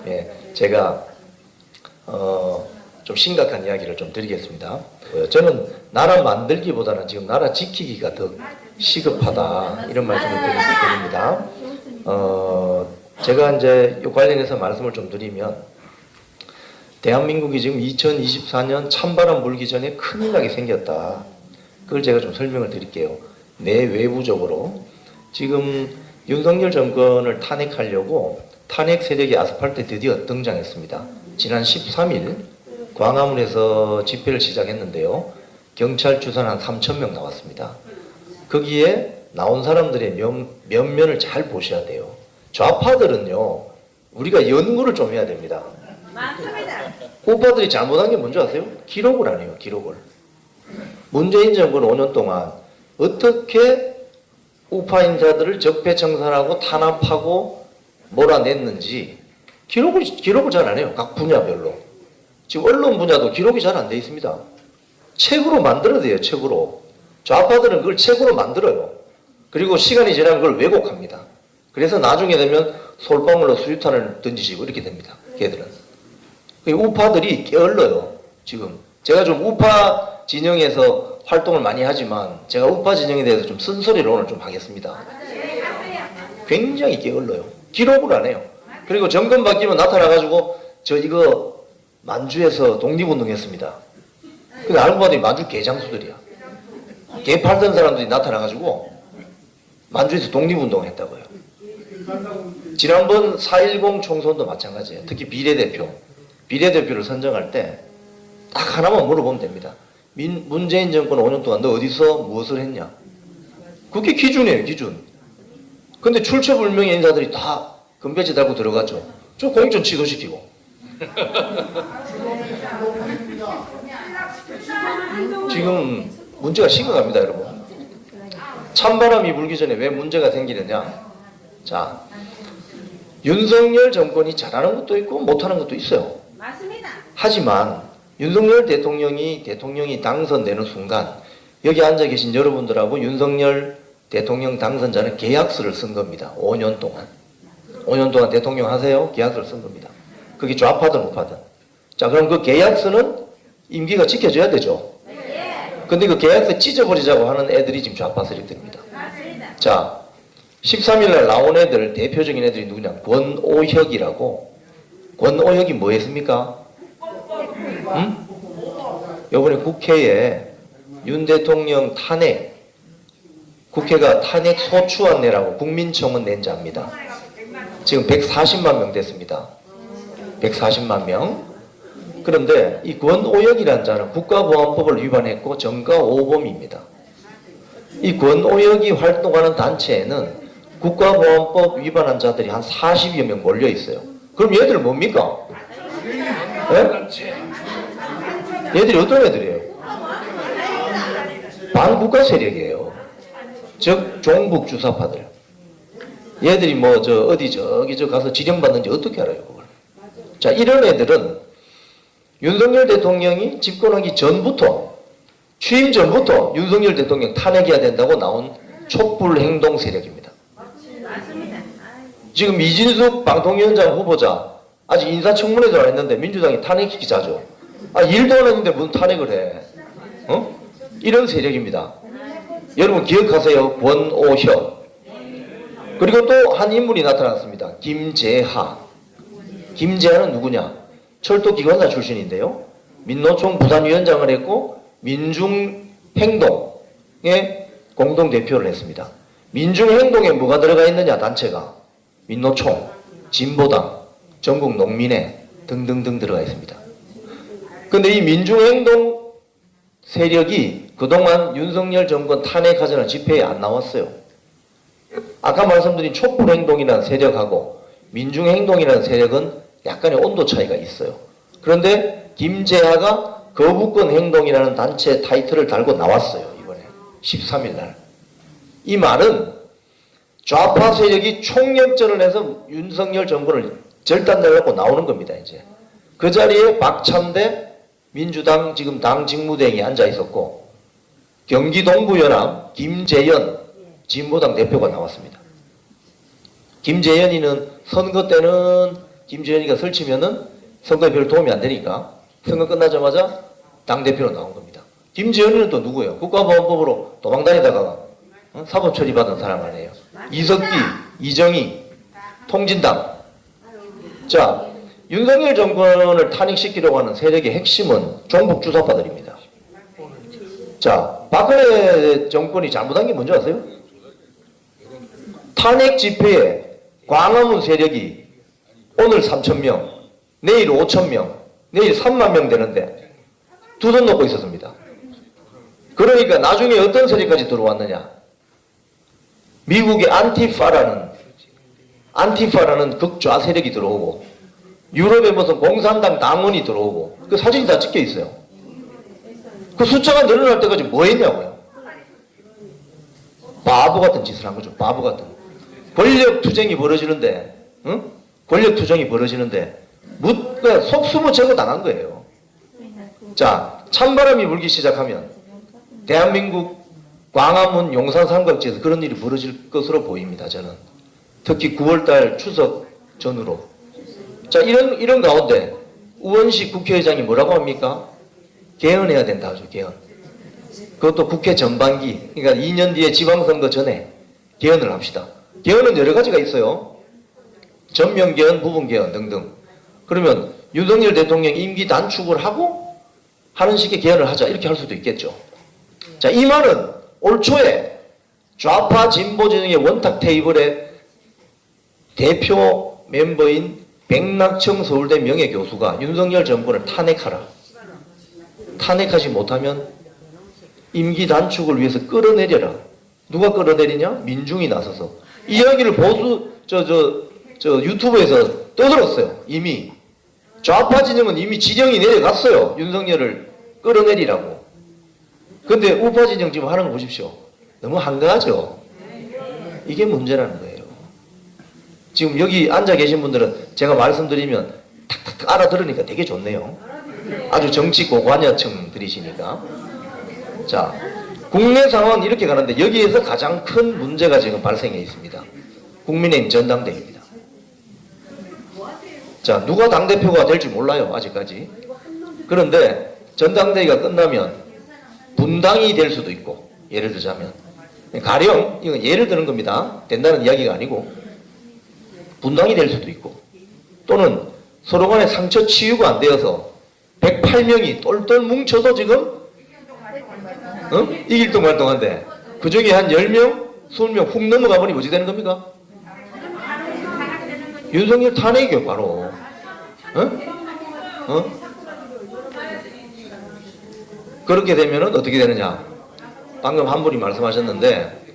예, 제가 좀 심각한 이야기를 좀 드리겠습니다. 저는 나라 만들기보다는 지금 나라 지키기가 더 시급하다 이런 말씀을 드립니다. 제가 이제 이 관련해서 말씀을 좀 드리면 대한민국이 지금 2024년 찬바람 불기 전에 큰일 나게 생겼다. 그걸 제가 좀 설명을 드릴게요. 내외부적으로 지금 윤석열 정권을 탄핵하려고 탄핵 세력이 아스팔트에 드디어 등장했습니다. 지난 13일 광화문에서 집회를 시작했는데요. 경찰 주산 한 3,000명 나왔습니다. 거기에 나온 사람들의 면면을 잘 보셔야 돼요. 좌파들은요, 우리가 연구를 좀 해야 됩니다. 맞습니다. 우파들이 잘못한 게 뭔지 아세요? 기록을 안 해요, 기록을. 문재인 정권 5년 동안 어떻게 우파 인사들을 적폐청산하고 탄압하고 몰아냈는지 기록을 잘 안 해요. 각 분야별로. 지금 언론 분야도 기록이 잘 안 돼 있습니다. 책으로 만들어야 돼요, 책으로. 좌파들은 그걸 책으로 만들어요. 그리고 시간이 지나면 그걸 왜곡합니다. 그래서 나중에 되면 솔방울로 수류탄을 던지시고 이렇게 됩니다. 걔들은. 우파들이 게을러요. 지금 제가 좀 우파 진영에서 활동을 많이 하지만 제가 우파 진영에 대해서 좀 쓴소리를 오늘 좀 하겠습니다. 굉장히 게을러요. 기록을 안 해요. 그리고 정권 바뀌면 나타나가지고 저 이거 만주에서 독립운동했습니다. 근데 알고 봤더니 만주 개장수들이야. 개 팔던 사람들이 나타나가지고 만주에서 독립운동했다고요. 지난번 4.10 총선도 마찬가지예요. 특히 비례대표를 선정할 때 딱 하나만 물어보면 됩니다. 문재인 정권 5년 동안 너 어디서 무엇을 했냐? 그게 기준이에요, 기준. 근데 출처불명의 인사들이 다 금배지 달고 들어갔죠. 저 공천 취소시키고. 지금 문제가 심각합니다, 여러분. 찬바람이 불기 전에 왜 문제가 생기느냐? 자, 윤석열 정권이 잘하는 것도 있고 못하는 것도 있어요. 맞습니다. 하지만 윤석열 대통령이 당선되는 순간 여기 앉아 계신 여러분들하고 윤석열 대통령 당선자는 계약서를 쓴 겁니다. 5년 동안. 5년 동안 대통령 하세요? 계약서를 쓴 겁니다. 그게 좌파든 우파든. 자, 그럼 그 계약서는 임기가 지켜져야 되죠. 근데 그 계약서 찢어버리자고 하는 애들이 지금 좌파 세력들입니다. 자, 13일 날 나온 애들, 대표적인 애들이 누구냐? 권오혁이라고. 권오혁이 뭐 했습니까? 응? 이번에 국회에 윤 대통령 국회가 탄핵 소추안 내라고 국민청원 낸 자입니다. 지금 140만 명 됐습니다. 140만 명. 그런데 이 권오혁이라는 자는 국가보안법을 위반했고 정가오범입니다. 이 권오혁이 활동하는 단체에는 국가보안법 위반한 자들이 한 40여 명 몰려 있어요. 그럼 얘들 뭡니까? 네? 얘들이 어떤 애들이에요? 반국가 세력이에요. 즉 종북 주사파들. 얘들이 뭐 저기 가서 지령받는지 어떻게 알아요, 그걸? 자, 이런 애들은 윤석열 대통령이 집권하기 전부터, 취임 전부터 윤석열 대통령 탄핵해야 된다고 나온 촛불 행동 세력입니다. 지금 이진숙 방통위원장 후보자 아직 인사청문회도 안 했는데 민주당이 탄핵시키자죠. 일도 안 했는데 무슨 탄핵을 해? 이런 세력입니다. 여러분 기억하세요. 권오혁. 그리고 또 한 인물이 나타났습니다. 김재하. 김재하는 누구냐? 철도기관사 출신인데요. 민노총 부산위원장을 했고 민중행동의 공동대표를 했습니다. 민중행동에 뭐가 들어가 있느냐? 단체가 민노총, 진보당, 전국농민회 등등등 들어가 있습니다. 근데 이 민중행동 세력이 그동안 윤석열 정권 탄핵하자는 집회에 안 나왔어요. 아까 말씀드린 촛불행동이라는 세력하고 민중행동이라는 세력은 약간의 온도 차이가 있어요. 그런데 김재하가 거부권 행동이라는 단체 타이틀을 달고 나왔어요. 이번에 13일 날. 이 말은 좌파 세력이 총력전을 해서 윤석열 정권을 절단내려고 나오는 겁니다. 이제 그 자리에 박찬대 민주당 지금 당 직무대행이 앉아 있었고 경기 동부연합 김재현 진보당 대표가 나왔습니다. 김재현이는 선거 때는 김재현이가 설치면은 선거에 별 도움이 안 되니까 선거 끝나자마자 당대표로 나온 겁니다. 김재현이는 또 누구예요? 국가보안법으로 도망다니다가 사법 처리받은 사람 아니에요. 이석기, 이정희, 통진당. 자, 윤석열 정권을 탄핵시키려고 하는 세력의 핵심은 종북 주사파들입니다. 자, 박근혜 정권이 잘못한 게 뭔지 아세요? 탄핵 집회에 광화문 세력이 오늘 3,000명, 내일 5,000명, 내일 3만 명 되는데 두 손 놓고 있었습니다. 그러니까 나중에 어떤 세력까지 들어왔느냐? 미국의 안티파라는 극좌 세력이 들어오고 유럽의 무슨 공산당 당원이 들어오고 그 사진이 다 찍혀 있어요. 그 숫자가 늘어날 때까지 뭐 했냐고요? 바보 같은 짓을 한 거죠. 바보 같은. 권력 투쟁이 벌어지는데, 응? 권력 투쟁이 벌어지는데, 속수무 제거 당한 거예요. 자, 찬바람이 불기 시작하면, 대한민국 광화문 용산 삼각지에서 그런 일이 벌어질 것으로 보입니다, 저는. 특히 9월달 추석 전후로. 자, 이런 가운데, 우원식 국회의장이 뭐라고 합니까? 개헌해야 된다 하죠, 개헌. 그것도 국회 전반기, 그러니까 2년 뒤에 지방선거 전에 개헌을 합시다. 개헌은 여러 가지가 있어요. 전면 개헌, 부분 개헌 등등. 그러면 윤석열 대통령 임기 단축을 하고 하는 식의 개헌을 하자 이렇게 할 수도 있겠죠. 자, 이 말은 올 초에 좌파 진보 진영의 원탁 테이블의 대표 멤버인 백낙청 서울대 명예교수가 윤석열 정권을 탄핵하라. 탄핵하지 못하면 임기 단축을 위해서 끌어내려라. 누가 끌어내리냐? 민중이 나서서. 이 이야기를 유튜브에서 떠들었어요. 이미. 좌파 진영은 이미 지령이 내려갔어요. 윤석열을 끌어내리라고. 근데 우파 진영 지금 하는 거 보십시오. 너무 한가하죠? 이게 문제라는 거예요. 지금 여기 앉아 계신 분들은 제가 말씀드리면 탁탁 알아들으니까 되게 좋네요. 아주 정치 고관여층들이시니까. 자, 국내 상황은 이렇게 가는데 여기에서 가장 큰 문제가 지금 발생해 있습니다. 국민의힘 전당대회입니다. 자, 누가 당대표가 될지 몰라요, 아직까지. 그런데 전당대회가 끝나면 분당이 될 수도 있고, 예를 들자면. 가령, 이건 예를 드는 겁니다. 된다는 이야기가 아니고, 분당이 될 수도 있고, 또는 서로 간에 상처 치유가 안 되어서 108명이 똘똘 뭉쳐도 지금 이길 동말동한데 그 중에 한 10명, 20명 훅 넘어가 버리면 어찌 되는 겁니까? 윤석열 탄핵이요, 바로. 그렇게 되면은 어떻게 되느냐? 방금 한 분이 말씀하셨는데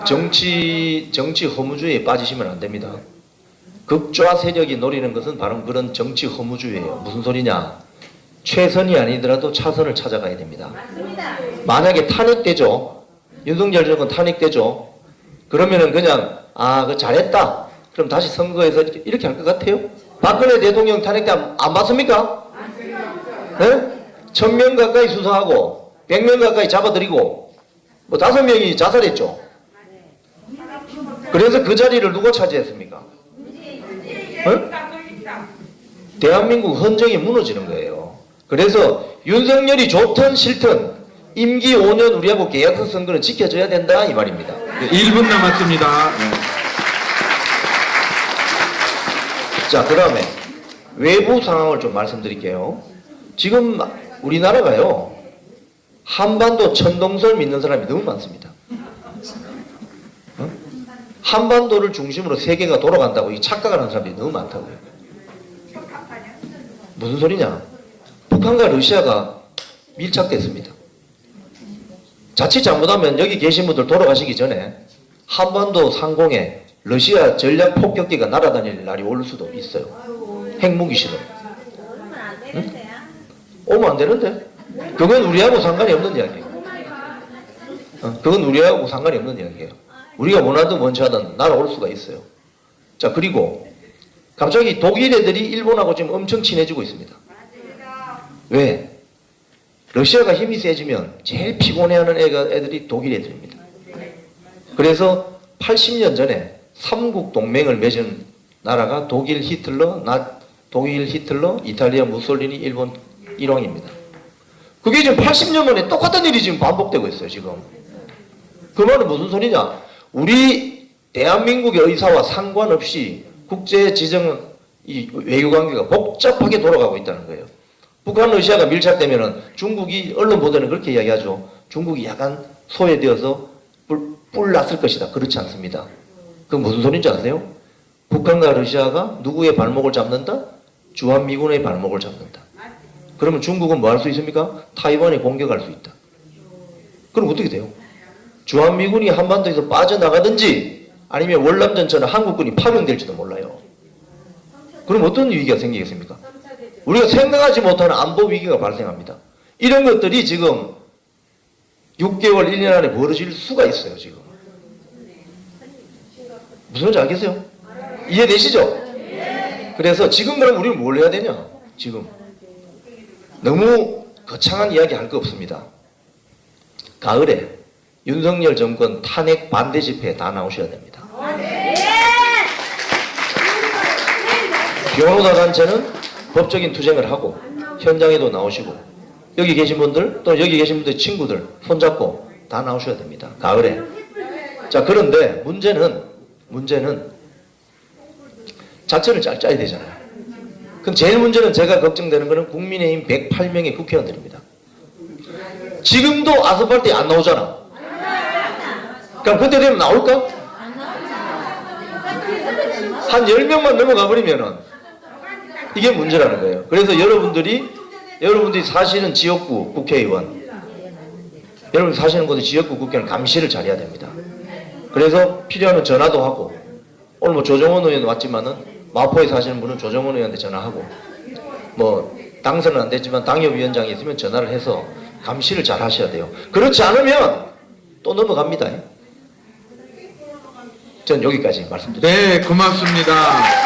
정치 허무주의에 빠지시면 안 됩니다. 극좌 세력이 노리는 것은 바로 그런 정치 허무주의예요. 무슨 소리냐? 최선이 아니더라도 차선을 찾아가야 됩니다. 만약에 탄핵되죠. 윤석열 정권 탄핵되죠. 그러면은 그냥 그 잘했다. 그럼 다시 선거에서 이렇게 할 것 같아요? 박근혜 대통령 탄핵 때 안 봤습니까? 네? 1000명 가까이 수사하고 100명 가까이 잡아들이고 뭐 5명이 자살했죠. 그래서 그 자리를 누가 차지했습니까? 대한민국 헌정이 무너지는 거예요. 그래서 윤석열이 좋든 싫든 임기 5년 우리하고 계약서 선거는 지켜줘야 된다 이 말입니다. 네, 1분 남았습니다. 네. 자, 그 다음에 외부 상황을 좀 말씀드릴게요. 지금 우리나라가요 한반도 천동설 믿는 사람이 너무 많습니다. 한반도를 중심으로 세계가 돌아간다고 이 착각을 하는 사람들이 너무 많다고요. 무슨 소리냐? 북한과 러시아가 밀착됐습니다. 자칫 잘못하면 여기 계신 분들 돌아가시기 전에 한반도 상공에 러시아 전략 폭격기가 날아다닐 날이 올 수도 있어요. 핵무기 실험. 오면 안 되는데? 그건 우리하고 상관이 없는 이야기예요. 그건 우리하고 상관이 없는 이야기예요. 우리가 원하든 원치 않든 날아올 수가 있어요. 자, 그리고 갑자기 독일 애들이 일본하고 지금 엄청 친해지고 있습니다. 왜? 러시아가 힘이 세지면 제일 피곤해하는 애들이 독일 애들입니다. 그래서 80년 전에 삼국 동맹을 맺은 나라가 독일 히틀러, 이탈리아 무솔리니, 일본 일왕입니다. 그게 지금 80년 만에 똑같은 일이 지금 반복되고 있어요, 지금. 그 말은 무슨 소리냐? 우리 대한민국의 의사와 상관없이 국제 지정 이 외교 관계가 복잡하게 돌아가고 있다는 거예요. 북한, 러시아가 밀착되면은 중국이 언론 보도는 그렇게 이야기하죠. 중국이 약간 소외되어서 뿔 났을 것이다. 그렇지 않습니다. 그 무슨 소리인지 아세요? 북한과 러시아가 누구의 발목을 잡는다? 주한미군의 발목을 잡는다. 그러면 중국은 뭐 할 수 있습니까? 타이완에 공격할 수 있다. 그럼 어떻게 돼요? 주한미군이 한반도에서 빠져나가든지 아니면 월남전처럼 한국군이 파병될지도 몰라요. 그럼 어떤 위기가 생기겠습니까? 우리가 생각하지 못하는 안보 위기가 발생합니다. 이런 것들이 지금 6개월, 1년 안에 벌어질 수가 있어요, 지금. 무슨 말인지 알겠어요? 이해되시죠? 그래서 지금 그럼 우리는 뭘 해야 되냐? 지금. 너무 거창한 이야기 할 거 없습니다. 가을에 윤석열 정권 탄핵 반대 집회에 다 나오셔야 됩니다. 변호사 단체는 법적인 투쟁을 하고 현장에도 나오시고 여기 계신 분들 또 여기 계신 분들 친구들 손잡고 다 나오셔야 됩니다. 가을에. 자, 그런데 문제는 작전을 잘 짜야 되잖아요. 그럼 제일 문제는 제가 걱정되는 거는 국민의힘 108명의 국회의원들입니다. 지금도 아스팔트에 안 나오잖아. 그럼 그때 되면 나올까? 한 10명만 넘어가 버리면은 이게 문제라는 거예요. 그래서 여러분들이 사시는 지역구 국회의원, 여러분이 사시는 곳의 지역구 국회의원 감시를 잘해야 됩니다. 그래서 필요하면 전화도 하고, 오늘 뭐 조정원 의원 왔지만은 마포에 사시는 분은 조정원 의원한테 전화하고, 뭐 당선은 안 됐지만 당협위원장이 있으면 전화를 해서 감시를 잘 하셔야 돼요. 그렇지 않으면 또 넘어갑니다. 전 여기까지 말씀드립니다. 네, 고맙습니다.